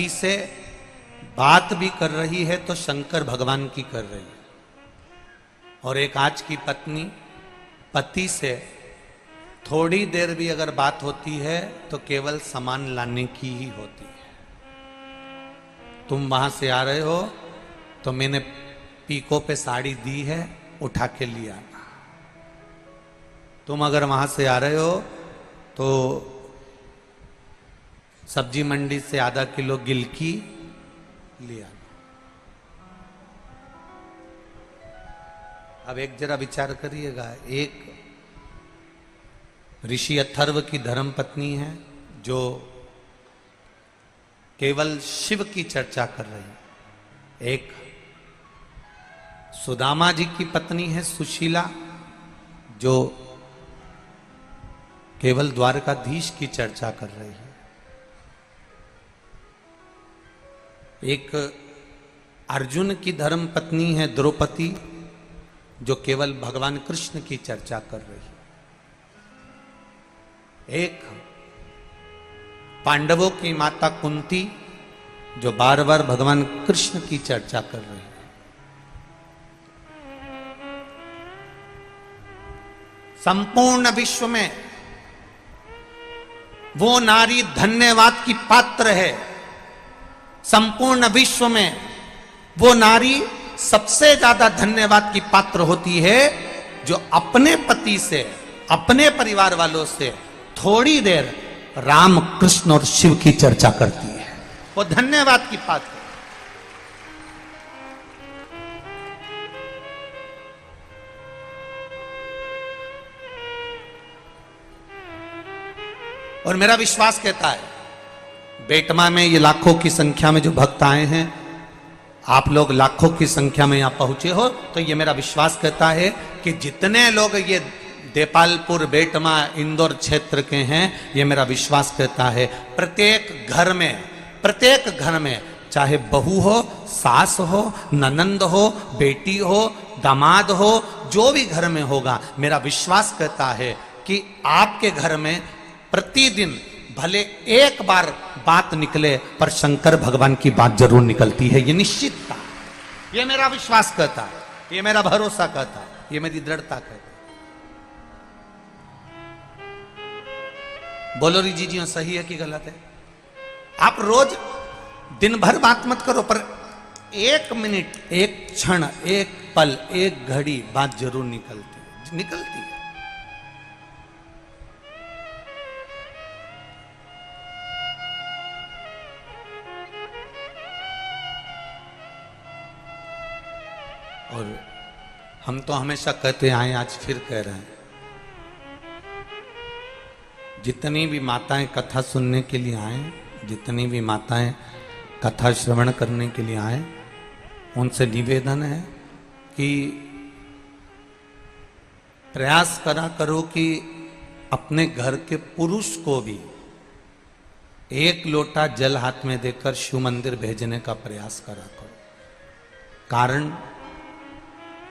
पति से बात भी कर रही है तो शंकर भगवान की कर रही है, और एक आज की पत्नी पति से थोड़ी देर भी अगर बात होती है तो केवल सामान लाने की ही होती है। तुम वहां से आ रहे हो तो मैंने पीको पे साड़ी दी है, उठा के लिया। तुम अगर वहां से आ रहे हो तो सब्जी मंडी से आधा किलो गिलकी लिया। अब एक जरा विचार करिएगा, एक ऋषि अथर्व की धर्म पत्नी है जो केवल शिव की चर्चा कर रही है, एक सुदामा जी की पत्नी है सुशीला जो केवल द्वारकाधीश की चर्चा कर रही है, एक अर्जुन की धर्म पत्नी है द्रौपदी जो केवल भगवान कृष्ण की चर्चा कर रही है, एक पांडवों की माता कुंती जो बार बार भगवान कृष्ण की चर्चा कर रही है। संपूर्ण विश्व में वो नारी धन्यवाद की पात्र है, संपूर्ण विश्व में वो नारी सबसे ज्यादा धन्यवाद की पात्र होती है जो अपने पति से, अपने परिवार वालों से थोड़ी देर राम कृष्ण और शिव की चर्चा करती है, वो धन्यवाद की पात्र है। और मेरा विश्वास कहता है, बेटमा में ये लाखों की संख्या में जो भक्त आए हैं, आप लोग लाखों की संख्या में यहां पहुंचे हो, तो ये मेरा विश्वास कहता है कि जितने लोग ये देपालपुर, बेटमा, इंदौर क्षेत्र के हैं, ये मेरा विश्वास कहता है प्रत्येक घर में चाहे बहू हो, सास हो, ननंद हो, बेटी हो, दामाद हो, जो भी घर में होगा, मेरा विश्वास कहता है कि आपके घर में प्रतिदिन भले एक बार बात निकले पर शंकर भगवान की बात जरूर निकलती है। ये निश्चित था, ये मेरा विश्वास कहता है, ये मेरा भरोसा कहता है, ये मेरी दृढ़ता कहता है। बोलो री जी सही है कि गलत है? आप रोज दिन भर बात मत करो, पर एक मिनट, एक क्षण, एक पल, एक घड़ी बात जरूर निकलती है। और हम तो हमेशा कहते आए, आज फिर कह रहे हैं, जितनी भी माताएं कथा सुनने के लिए आए, जितनी भी माताएं कथा श्रवण करने के लिए आए, उनसे निवेदन है कि प्रयास करा करो कि अपने घर के पुरुष को भी एक लोटा जल हाथ में देकर शिव मंदिर भेजने का प्रयास करा करो। कारण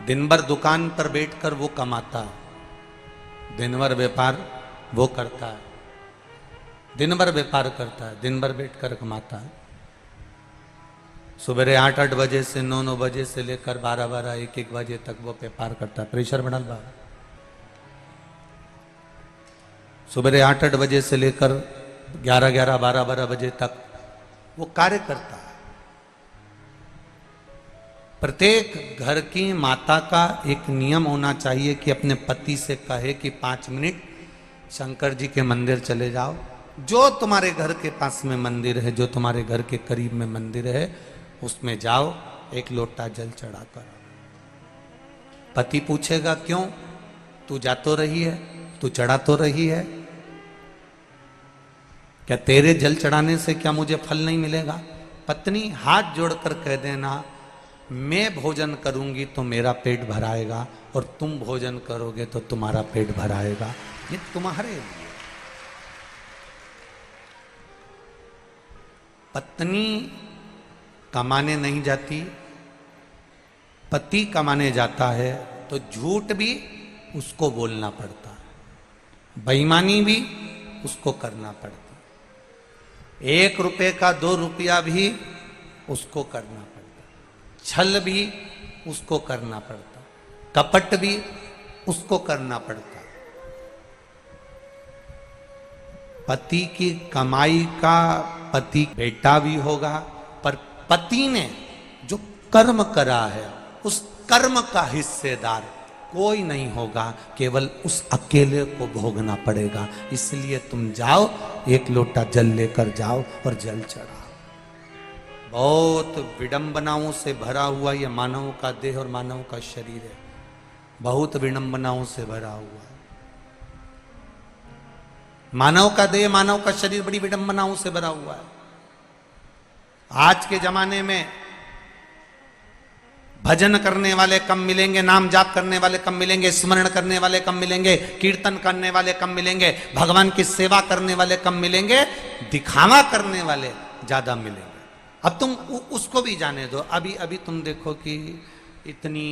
दिन भर दुकान पर बैठकर वो कमाता है, दिन भर व्यापार वो करता है, दिन भर व्यापार करता है, दिन भर बैठकर कमाता है। सुबह 8-8 बजे से 9-9 बजे से लेकर 12-12, 1-1 बजे तक वो व्यापार करता है। प्रेशर बढ़ल बा। सुबह 8-8 बजे से लेकर 11-11, 12-12 बजे तक वो कार्य करता है। प्रत्येक घर की माता का एक नियम होना चाहिए कि अपने पति से कहे कि 5 मिनट शंकर जी के मंदिर चले जाओ, जो तुम्हारे घर के पास में मंदिर है, जो तुम्हारे घर के करीब में मंदिर है, उसमें जाओ, एक लोटा जल चढ़ा कर। पति पूछेगा क्यों? तू जा तो रही है, तू चढ़ा तो रही है, क्या तेरे जल चढ़ाने से क्या मुझे फल नहीं मिलेगा? पत्नी हाथ जोड़कर कह देना, मैं भोजन करूंगी तो मेरा पेट भराएगा, और तुम भोजन करोगे तो तुम्हारा पेट भराएगा। ये तुम्हारे लिए। पत्नी कमाने नहीं जाती, पति कमाने जाता है, तो झूठ भी उसको बोलना पड़ता है, बेईमानी भी उसको करना पड़ता है। 1 रुपए का 2 रुपया भी उसको करना पड़ता, छल भी उसको करना पड़ता, कपट भी उसको करना पड़ता। पति की कमाई का पति बेटा भी होगा, पर पति ने जो कर्म करा है उस कर्म का हिस्सेदार कोई नहीं होगा, केवल उस अकेले को भोगना पड़ेगा। इसलिए तुम जाओ, 1 लोटा जल लेकर जाओ और जल चढ़ाओ। बहुत विडंबनाओं से भरा हुआ यह मानव का देह और मानव का शरीर है, बहुत विडंबनाओं से भरा हुआ है। मानव का देह, मानव का शरीर बड़ी विडंबनाओं से भरा हुआ है। आज के जमाने में भजन करने वाले कम मिलेंगे, नाम जाप करने वाले कम मिलेंगे, स्मरण करने वाले कम मिलेंगे, कीर्तन करने वाले कम मिलेंगे, भगवान की सेवा करने वाले कम मिलेंगे, दिखावा करने वाले ज्यादा मिलेंगे। अब तुम उसको भी जाने दो। अभी अभी तुम देखो कि इतनी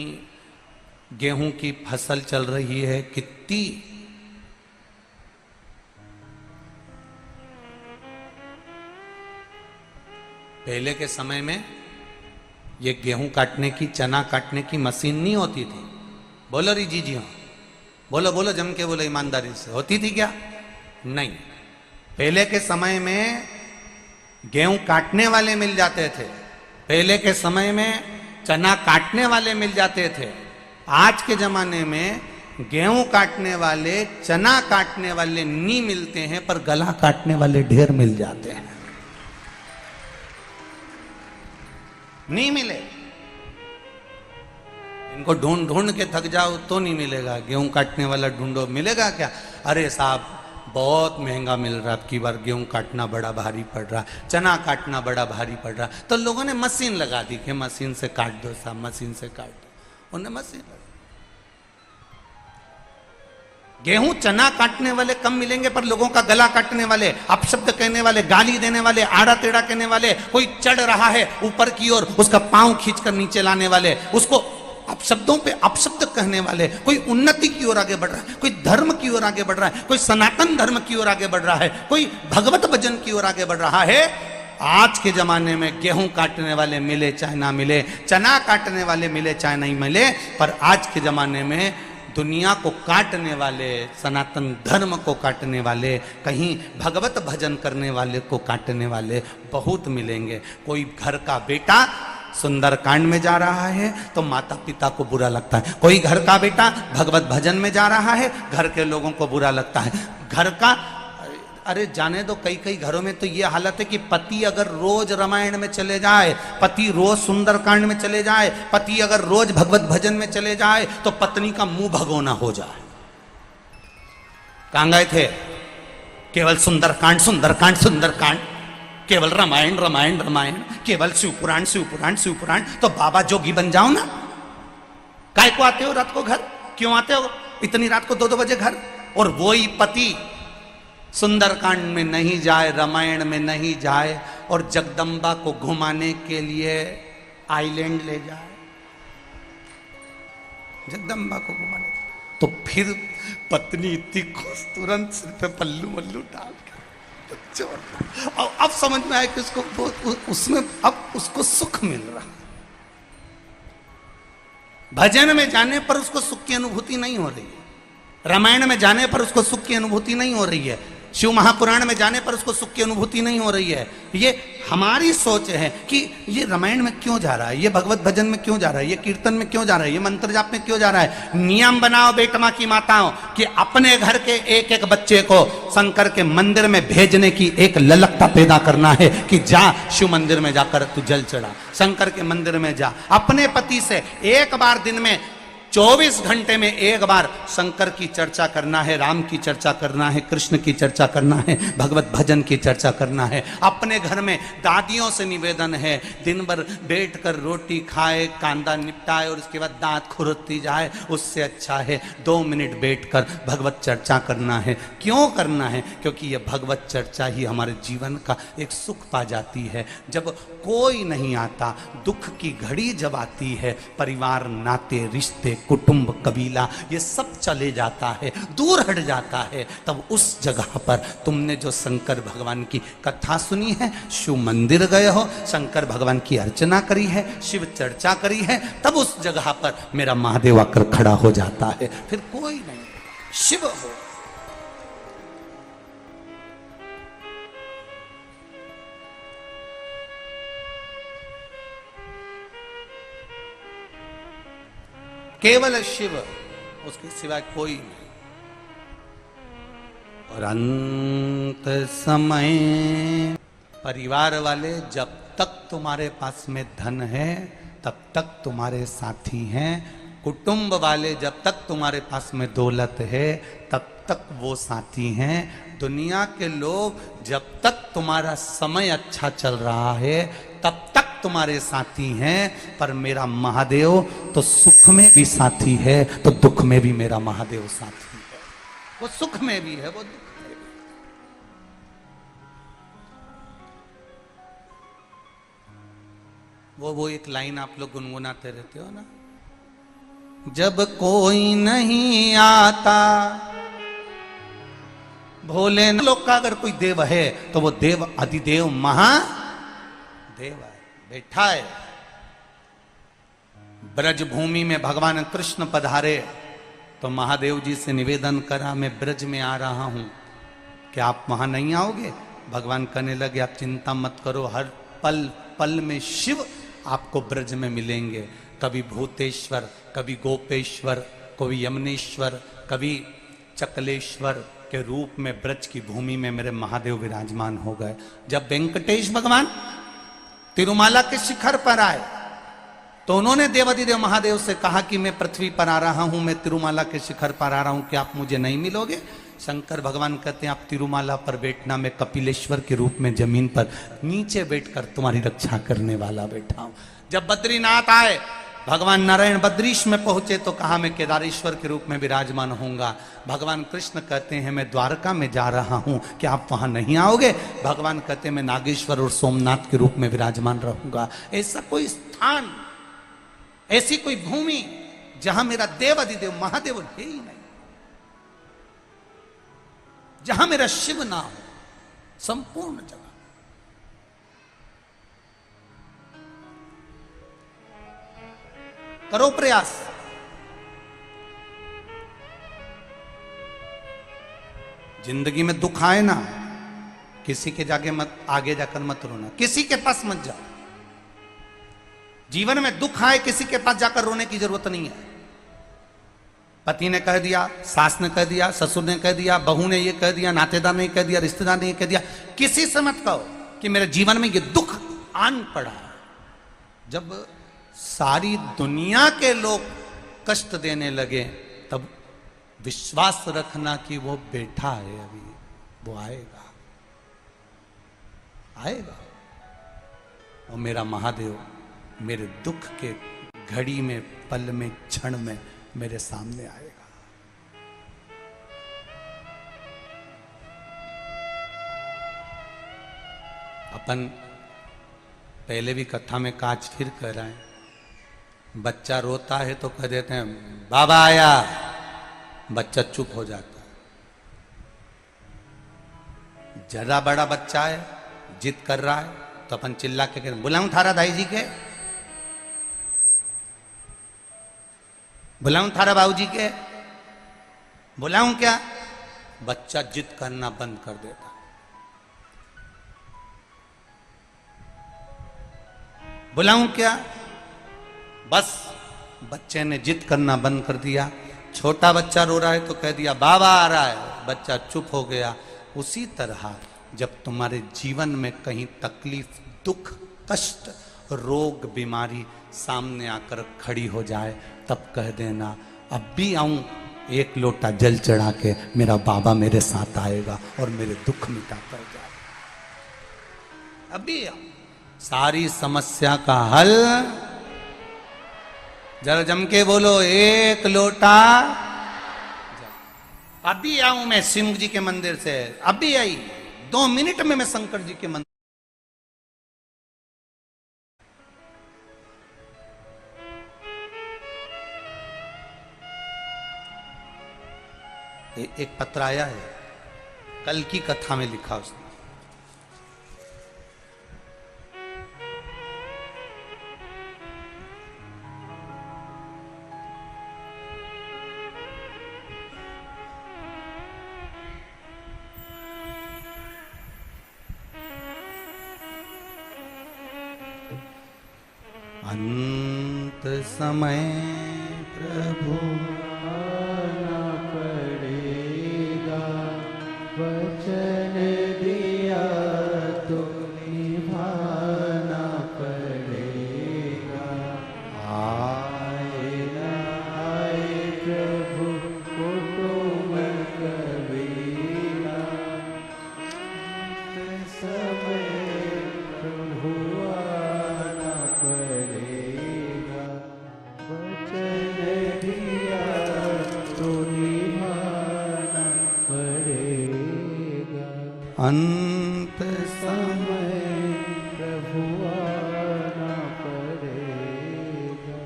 गेहूं की फसल चल रही है, कितनी पहले के समय में ये गेहूं काटने की, चना काटने की मशीन नहीं होती थी। बोलो री जी हाँ, बोलो बोलो जम के बोलो ईमानदारी से, होती थी क्या? नहीं। पहले के समय में गेहूं काटने वाले मिल जाते थे, पहले के समय में चना काटने वाले मिल जाते थे। आज के जमाने में गेहूं काटने वाले, चना काटने वाले नहीं मिलते हैं, पर गला काटने वाले ढेर मिल जाते हैं। नहीं मिले, इनको ढूंढ ढूंढ के थक जाओ तो नहीं मिलेगा। गेहूं काटने वाला ढूंढो, मिलेगा क्या? अरे साहब बहुत महंगा मिल रहा, अब की बार गेहूं काटना बड़ा भारी पड़ रहा, चना काटना बड़ा भारी पड़ रहा। तो लोगों ने मशीन लगा दी कि मशीन से काट दो साहब, मशीन से काट दो। उन्हें मशीन लगा। गेहूं चना काटने वाले कम मिलेंगे, पर लोगों का गला काटने वाले, अपशब्द कहने वाले, गाली देने वाले, आड़ा टेढ़ा कहने वाले, कोई चढ़ रहा है ऊपर की ओर, उसका पांव खींचकर नीचे लाने वाले, उसको अपशब्दों पे अपशब्द कहने वाले, कोई उन्नति की ओर आगे बढ़ रहा है, कोई धर्म की ओर आगे बढ़ रहा है, कोई सनातन धर्म की ओर आगे बढ़ रहा है, कोई भगवत भजन की ओर आगे बढ़ रहा है। आज के जमाने में गेहूं काटने वाले मिले चाहे ना मिले, चना काटने वाले मिले चाहे नहीं मिले, पर आज के जमाने में दुनिया को काटने वाले, सनातन धर्म को काटने वाले, कहीं भगवत भजन करने वाले को काटने वाले बहुत मिलेंगे। कोई घर का बेटा सुंदरकांड में जा रहा है तो माता पिता को बुरा लगता है, कोई घर का बेटा भगवत भजन में जा रहा है, घर के लोगों को बुरा लगता है। घर का, अरे जाने दो, कई कई घरों में तो ये हालत है कि पति अगर रोज रामायण में चले जाए, पति रोज सुंदरकांड में चले जाए, पति अगर रोज भगवत भजन में चले जाए, तो पत्नी का मुंह भगोना हो जाए। कहां गए थे? केवल सुंदरकांड सुंदरकांड सुंदरकांड, केवल रामायण रामायण रामायण, केवल शिवपुराण शिवपुराण शिवपुराण। तो बाबा जोगी बन जाओ ना। काय को आते हो रात को घर? क्यों आते हो इतनी रात को 2-2 बजे घर? और वही पति सुंदरकांड में नहीं जाए, रामायण में नहीं जाए, और जगदम्बा को घुमाने के लिए आइलैंड ले जाए, जगदम्बा को घुमाने, तो फिर पत्नी इतनी खुश, तुरंत सिर पे पल्लू वल्लू डाल के। अब समझ में आया कि उसको उसमें अब उसको सुख मिल रहा। भजन में जाने पर उसको सुख की अनुभूति नहीं हो रही है, रामायण में जाने पर उसको सुख की अनुभूति नहीं हो रही है, शिव महापुराण में जाने पर उसको सुख की अनुभूति नहीं हो रही है। ये हमारी सोच है कि ये रामायण में क्यों जा रहा है, ये भगवत भजन में क्यों जा रहा है, ये कीर्तन में क्यों जा रहा है, ये मंत्र जाप में क्यों जा रहा है। नियम बनाओ बेटमा की माताओं कि अपने घर के एक एक बच्चे को शंकर के मंदिर में भेजने की एक ललकता पैदा करना है कि जा शिव मंदिर में जाकर तू जल चढ़ा, शंकर के मंदिर में जा। अपने पति से एक बार दिन में 24 घंटे में एक बार शंकर की चर्चा करना है, राम की चर्चा करना है, कृष्ण की चर्चा करना है, भगवत भजन की चर्चा करना है। अपने घर में दादियों से निवेदन है, दिन भर बैठकर रोटी खाए, कांदा निपटाए और उसके बाद दांत खुरती जाए, उससे अच्छा है 2 मिनट बैठकर भगवत चर्चा करना है। क्यों करना है? क्योंकि यह भगवत चर्चा ही हमारे जीवन का एक सुख पा जाती है। जब कोई नहीं आता, दुख की घड़ी जब आती है, परिवार नाते रिश्ते कुटुंब कबीला ये सब चले जाता है, दूर हट जाता है, तब उस जगह पर तुमने जो शंकर भगवान की कथा सुनी है, शिव मंदिर गए हो, शंकर भगवान की अर्चना करी है, शिव चर्चा करी है, तब उस जगह पर मेरा महादेव आकर खड़ा हो जाता है। फिर कोई नहीं, शिव हो। केवल शिव, उसके सिवाय कोई नहीं। और अंत समय परिवार वाले जब तक तुम्हारे पास में धन है तब तक तुम्हारे साथी हैं, कुटुंब वाले जब तक तुम्हारे पास में दौलत है तब तक वो साथी हैं, दुनिया के लोग जब तक तुम्हारा समय अच्छा चल रहा है तब तक तुम्हारे साथी हैं, पर मेरा महादेव तो सुख में भी साथी है तो दुख में भी मेरा महादेव साथी है। वो सुख में भी है, वो दुख में भी। वो एक लाइन आप लोग गुनगुनाते रहते हो ना, जब कोई नहीं आता भोले लोग का अगर कोई देव है तो वो देव अधिदेव महादेव है, बैठा है। ब्रज भूमि में भगवान कृष्ण पधारे तो महादेव जी से निवेदन करा, मैं ब्रज में आ रहा हूं, क्या आप वहां नहीं आओगे? भगवान कहने लगे आप चिंता मत करो, हर पल पल में शिव आपको ब्रज में मिलेंगे। कभी भूतेश्वर, कभी गोपेश्वर, कभी यमनेश्वर, कभी चकलेश्वर के रूप में ब्रज की भूमि में मेरे महादेव विराजमान हो गए। जब वेंकटेश भगवान तिरुमाला के शिखर पर आए तो उन्होंने देवाधिदेव महादेव से कहा कि मैं पृथ्वी पर आ रहा हूं, मैं तिरुमाला के शिखर पर आ रहा हूं, क्या आप मुझे नहीं मिलोगे? शंकर भगवान कहते हैं आप तिरुमाला पर बैठना, मैं कपिलेश्वर के रूप में जमीन पर नीचे बैठकर तुम्हारी रक्षा करने वाला बैठा हूं। जब बद्रीनाथ आए, भगवान नारायण बद्रीश में पहुंचे तो कहा मैं केदारेश्वर के रूप में विराजमान होऊंगा। भगवान कृष्ण कहते हैं मैं द्वारका में जा रहा हूं, क्या आप वहां नहीं आओगे? भगवान कहते हैं मैं नागेश्वर और सोमनाथ के रूप में विराजमान रहूंगा। ऐसा कोई स्थान, ऐसी कोई भूमि जहां मेरा देव अधिदेव महादेव है ही नहीं, जहां मेरा शिव ना हो, संपूर्ण जगह। करो प्रयास, जिंदगी में दुख आए ना, किसी के जाके मत आगे जाकर मत रोना, किसी के पास मत जाओ। जीवन में दुख आए किसी के पास जाकर रोने की जरूरत नहीं है। पति ने कह दिया, सास ने कह दिया, ससुर ने कह दिया, बहू ने ये कह दिया, नातेदार ने कह दिया, रिश्तेदार ने ये कह दिया, किसी से मत कहो कि मेरे जीवन में ये दुख आन पड़ा। जब सारी दुनिया के लोग कष्ट देने लगे तब विश्वास रखना कि वो बैठा है, अभी वो आएगा, आएगा। और मेरा महादेव मेरे दुख के घड़ी में, पल में, क्षण में मेरे सामने आएगा। अपन पहले भी कथा में काज फिर कह रहे हैं, बच्चा रोता है तो कह देते हैं बाबा आया, बच्चा चुप हो जाता है। जरा बड़ा बच्चा है, जिद कर रहा है तो अपन चिल्ला के कहते बुलाऊं थारा दाई जी के, बुलाऊं थारा बाबू जी के, बुलाऊं क्या? बच्चा जिद करना बंद कर देता। बुलाऊं क्या? बस बच्चे ने जिद करना बंद कर दिया। छोटा बच्चा रो रहा है तो कह दिया बाबा आ रहा है, बच्चा चुप हो गया। उसी तरह जब तुम्हारे जीवन में कहीं तकलीफ, दुख, कष्ट, रोग, बीमारी सामने आकर खड़ी हो जाए तब कह देना अब भी आऊं, एक लोटा जल चढ़ा के मेरा बाबा मेरे साथ आएगा और मेरे दुख मिटा कर जाएगा। अभी आऊं, सारी समस्या का हल। जरा जम के बोलो एक लोटा। अभी आऊं मैं सिंह जी के मंदिर से, अभी आई 2 मिनट में मैं शंकर जी के मंदिर। एक पत्र आया है, कल की कथा में लिखा उसने। अंत समय प्रभु आना पड़ेगा, वचन दिया तो निभाना पड़ेगा। आए न आए प्रभु कुटुंब कबीला, समय प्रभु आना पड़ेगा, वचन दिया तो निभाना पड़ेगा। अंत समय प्रभु आना पड़ेगा,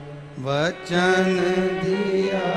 वचन दिया